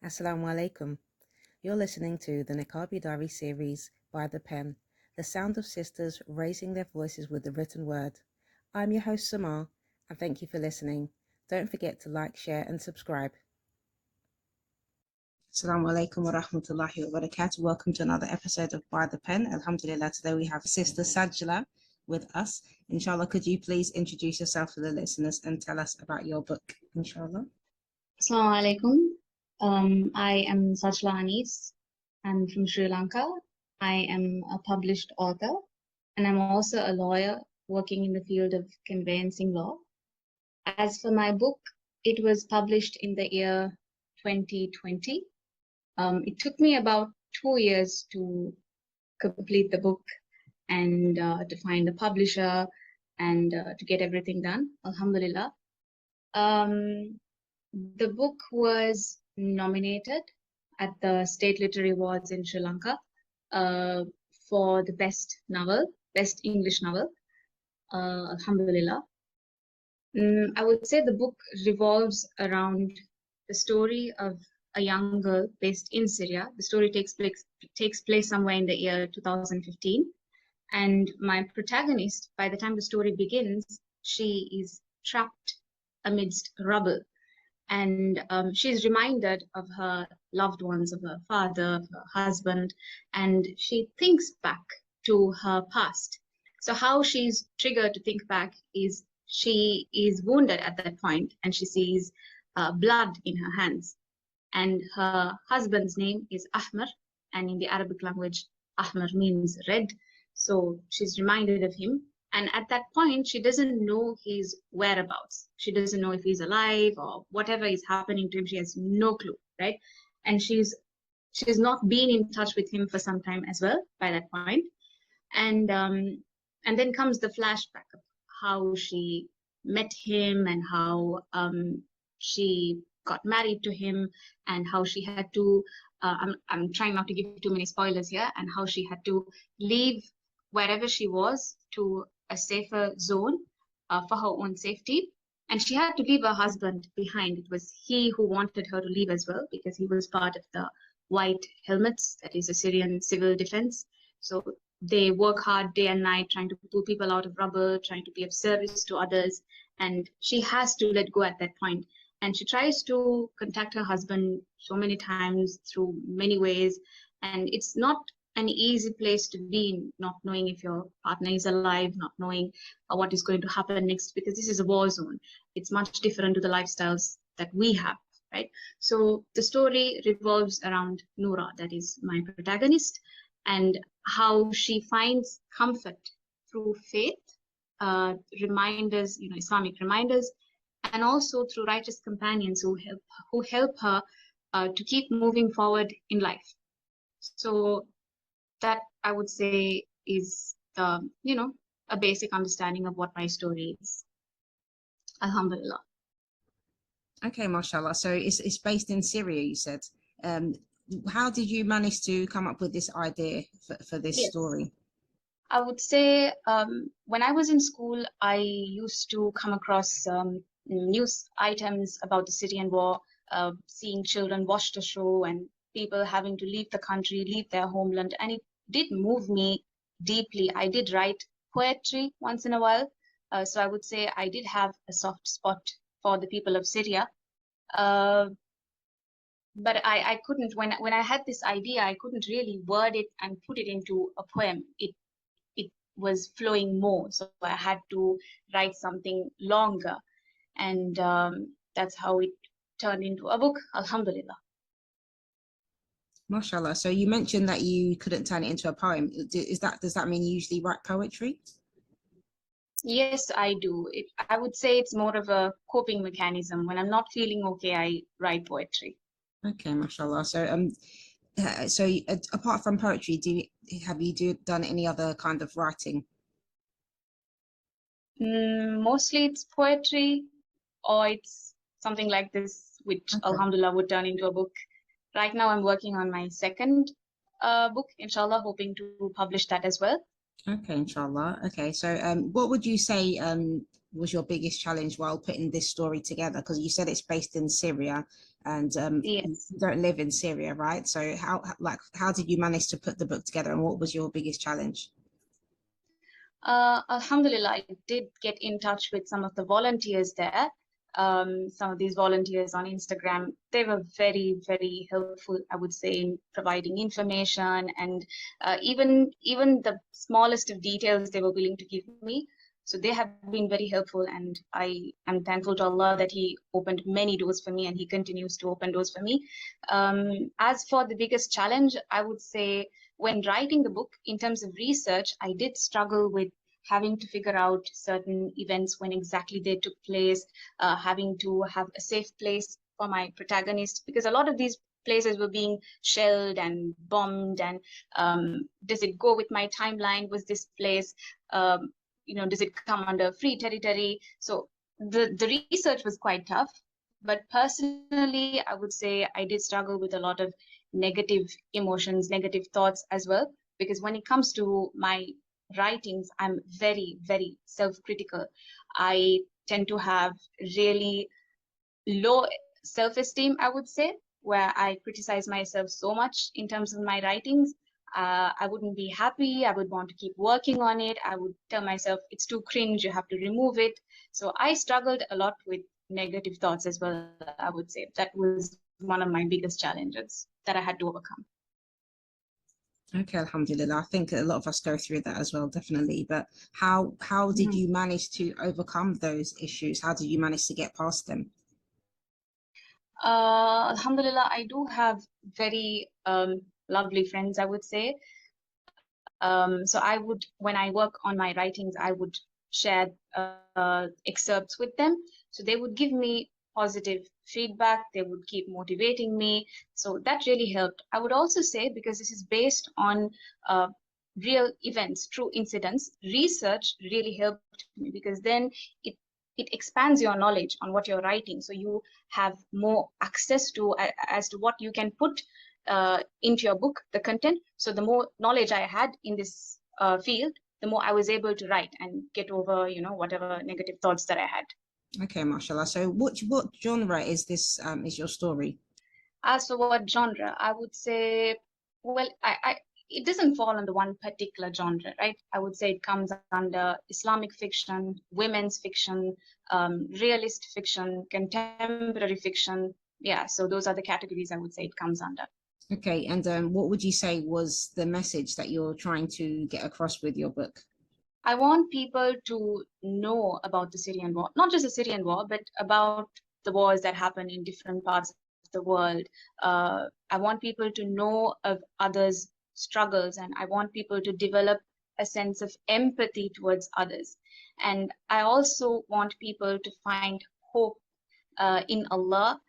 Assalamu alaikum. You're listening to the Niqabi Diaries series by The Pen, the sound of sisters raising their voices with the written word. I'm your host Samar, and thank you for listening. Don't forget to like, share and subscribe. Assalamu alaikum wa rahmatullahi wa barakatuh. Welcome to another episode of By The Pen. Alhamdulillah, today we have Sister Sajla with us. Inshallah, could you please introduce yourself to the listeners and tell us about your book, inshallah? Assalamu alaikum. I am Sajla. I'm from Sri Lanka. I am a published author, and I'm also a lawyer working in the field of conveyancing law. As for my book, it was published in the year 2020. It took me about 2 years to complete the book and to find a publisher and to get everything done. Alhamdulillah. The book was nominated at the State Literary Awards in Sri Lanka for the best English novel. Alhamdulillah. I would say the book revolves around the story of a young girl based in Syria. The story takes place somewhere in the year 2015. And my protagonist, by the time the story begins, she is trapped amidst rubble. And she's reminded of her loved ones, of her father, of her husband, and she thinks back to her past. So how she's triggered to think back is she is wounded at that point, and she sees blood in her hands. And her husband's name is Ahmar, and in the Arabic language, Ahmar means red. So she's reminded of him. And at that point, she doesn't know his whereabouts. She doesn't know if he's alive or whatever is happening to him. She has no clue, right? And she's not been in touch with him for some time as well by that point. And then comes the flashback of how she met him and how she got married to him and how she had to. I'm trying not to give too many spoilers here, and how she had to leave wherever she was to a safer zone for her own safety. And she had to leave her husband behind. It was he who wanted her to leave as well, because he was part of the White Helmets, that is Syrian civil defense. So they work hard day and night trying to pull people out of rubble, trying to be of service to others. And she has to let go at that point. And she tries to contact her husband so many times through many ways. And it's not an easy place to be in, not knowing if your partner is alive, not knowing what is going to happen next, because this is a war zone. It's much different to the lifestyles that we have, right? So the story revolves around Noura, that is my protagonist, and how she finds comfort through faith, reminders, Islamic reminders, and also through righteous companions who help her to keep moving forward in life. So that, I would say, is a basic understanding of what my story is. Alhamdulillah. Okay, mashallah. So it's based in Syria, you said. How did you manage to come up with this idea for this story? I would say when I was in school, I used to come across news items about the Syrian war, seeing children washed ashore and people having to leave the country, leave their homeland, and it did move me deeply. I did write poetry once in a while, so I would say I did have a soft spot for the people of Syria. But I couldn't, when I had this idea, I couldn't really word it and put it into a poem. It was flowing more, so I had to write something longer, and that's how it turned into a book, alhamdulillah. Mashallah. So you mentioned that you couldn't turn it into a poem. Does that mean you usually write poetry? Yes, I do. I would say it's more of a coping mechanism. When I'm not feeling okay, I write poetry. Okay, mashallah. So apart from poetry, have you done any other kind of writing? Mostly it's poetry, or it's something like this, which alhamdulillah would turn into a book. Right now I'm working on my second book, inshallah, hoping to publish that as well. Okay, inshallah. Okay, so what would you say was your biggest challenge while putting this story together? Because you said it's based in Syria, and you Yes. don't live in Syria, right? So how did you manage to put the book together, and what was your biggest challenge? Alhamdulillah, I did get in touch with some of the volunteers there. Some of these volunteers on Instagram, they were very, very helpful, I would say, in providing information, and even the smallest of details they were willing to give me. So they have been very helpful, and I am thankful to Allah that He opened many doors for me, and He continues to open doors for me. As for the biggest challenge, I would say when writing the book, in terms of research, I did struggle with having to figure out certain events when exactly they took place, having to have a safe place for my protagonist, because a lot of these places were being shelled and bombed. And does it go with my timeline? Was this place, does it come under free territory? So the research was quite tough. But personally, I would say I did struggle with a lot of negative emotions, negative thoughts as well, because when it comes to my writings, I'm very, very self-critical. I tend to have really low self-esteem, I would say, where I criticize myself so much in terms of my writings. I wouldn't be happy. I would want to keep working on it. I would tell myself it's too cringe, you have to remove it. So I struggled a lot with negative thoughts as well, I would say. That was one of my biggest challenges that I had to overcome. Okay, alhamdulillah. I think a lot of us go through that as well, definitely. But how did Mhm. you manage to overcome those issues? How did you manage to get past them? Alhamdulillah, I do have very lovely friends, I would say. So I would, when I work on my writings, I would share excerpts with them. So they would give me positive feedback. They would keep motivating me. So that really helped. I would also say, because this is based on real events, true incidents, research really helped me, because then it it expands your knowledge on what you're writing. So you have more access to as to what you can put into your book, the content. So the more knowledge I had in this field, the more I was able to write and get over, whatever negative thoughts that I had. Okay, mashallah. So what genre is this is your story? As for what genre, I would say, well, it doesn't fall under one particular genre, right? I would say it comes under Islamic fiction, women's fiction, realist fiction, contemporary fiction. Yeah, so those are the categories I would say it comes under. Okay, and what would you say was the message that you're trying to get across with your book? I want people to know about the Syrian war, not just the Syrian war, but about the wars that happen in different parts of the world. I want people to know of others' struggles, and I want people to develop a sense of empathy towards others. And I also want people to find hope in Allah,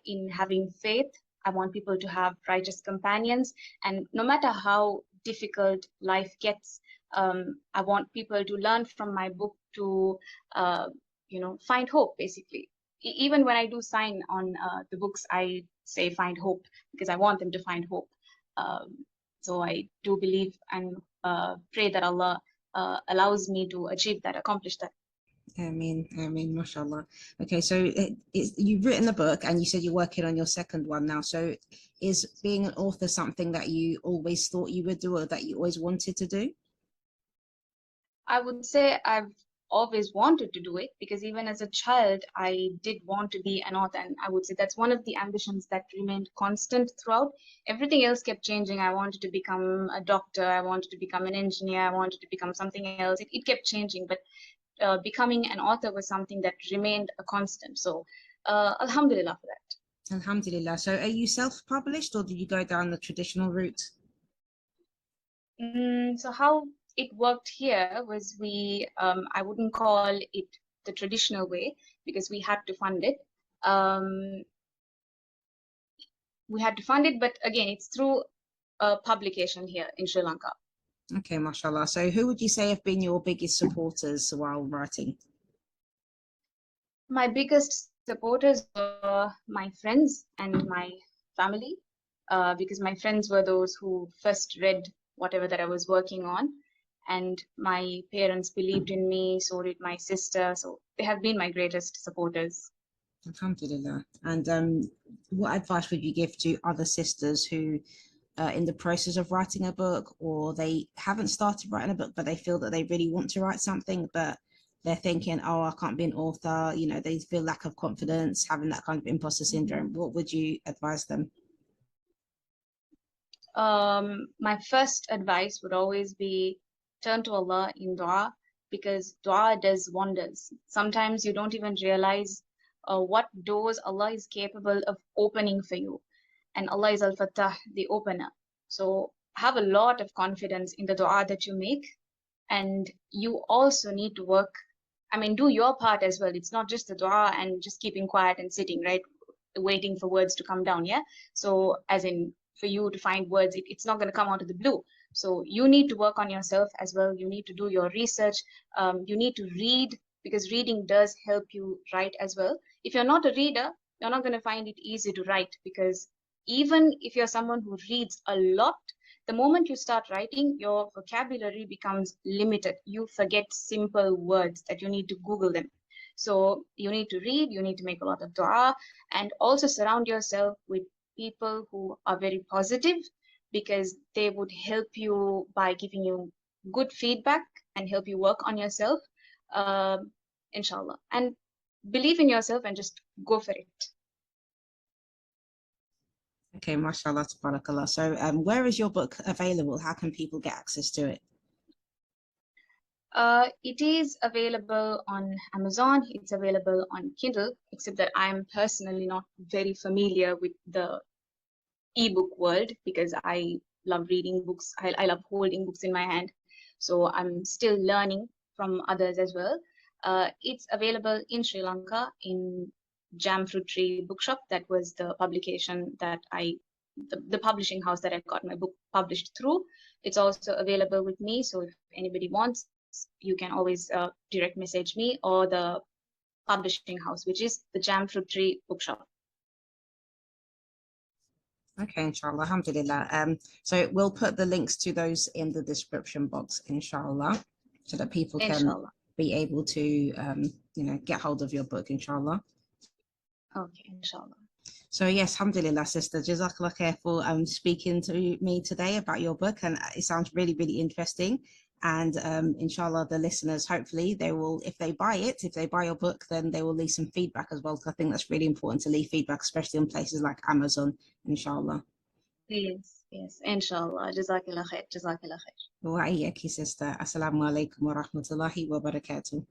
in having faith. I want people to have righteous companions. And no matter how difficult life gets, I want people to learn from my book to, find hope, basically. Even when I do sign on the books, I say find hope, because I want them to find hope. So I do believe and pray that Allah allows me to achieve that, accomplish that. Mashallah. Okay, so you've written the book and you said you're working on your second one now. So is being an author something that you always thought you would do or that you always wanted to do? I would say I've always wanted to do it, because even as a child, I did want to be an author. And I would say that's one of the ambitions that remained constant throughout. Everything else kept changing. I wanted to become a doctor. I wanted to become an engineer. I wanted to become something else. It kept changing. But becoming an author was something that remained a constant. So, Alhamdulillah for that. Alhamdulillah. So are you self-published or did you go down the traditional route? So how it worked here was I wouldn't call it the traditional way, because Um, we had to fund it, but again, it's through a publication here in Sri Lanka. Okay, mashallah. So who would you say have been your biggest supporters while writing? My biggest supporters were my friends and my family, because my friends were those who first read whatever that I was working on. And my parents believed in me, so did my sister. So they have been my greatest supporters. Alhamdulillah. And what advice would you give to other sisters who are in the process of writing a book, or they haven't started writing a book, but they feel that they really want to write something, but they're thinking, oh, I can't be an author. You know, they feel lack of confidence, having that kind of imposter syndrome. What would you advise them? My first advice would always be turn to Allah in dua, because dua does wonders. Sometimes you don't even realize what doors Allah is capable of opening for you. And Allah is Al-Fattah, the opener. So have a lot of confidence in the dua that you make. And you also need to work, I mean, do your part as well. It's not just the dua and just keeping quiet and sitting, right? Waiting for words to come down, yeah? So as in for you to find words, it's not going to come out of the blue. So you need to work on yourself as well. You need to do your research. You need to read, because reading does help you write as well. If you're not a reader, you're not going to find it easy to write, because even if you're someone who reads a lot, the moment you start writing, your vocabulary becomes limited. You forget simple words that you need to Google them. So you need to read, you need to make a lot of dua, and also surround yourself with people who are very positive, because they would help you by giving you good feedback and help you work on yourself, inshallah. And believe in yourself and just go for it. Okay, mashallah, tabarakallah. So where is your book available? How can people get access to it? It is available on Amazon. It's available on Kindle, except that I'm personally not very familiar with the ebook world, because I love reading books. I love holding books in my hand. So I'm still learning from others as well. It's available in Sri Lanka in Jam Fruit Tree Bookshop. That was the publication that the publishing house that I got my book published through. It's also available with me. So if anybody wants, you can always direct message me or the publishing house, which is the Jam Fruit Tree Bookshop. Okay, inshallah, alhamdulillah. So we'll put the links to those in the description box, inshallah, so that people can Inshallah. be able to, get hold of your book, inshallah. Okay, inshallah. So yes, alhamdulillah, sister, jazakallah khair for speaking to me today about your book, and it sounds really, really interesting. And inshallah, the listeners, hopefully they will, if they buy your book, then they will leave some feedback as well, because I think that's really important to leave feedback, especially on places like Amazon, inshallah. Yes, inshallah. Jazakallah khair, jazakallah khair. وإياك sister. Assalamu alaikum wa rahmatullahi wa barakatuh.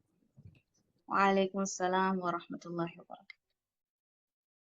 Wa alaikum assalam wa rahmatullahi wa barakatuh.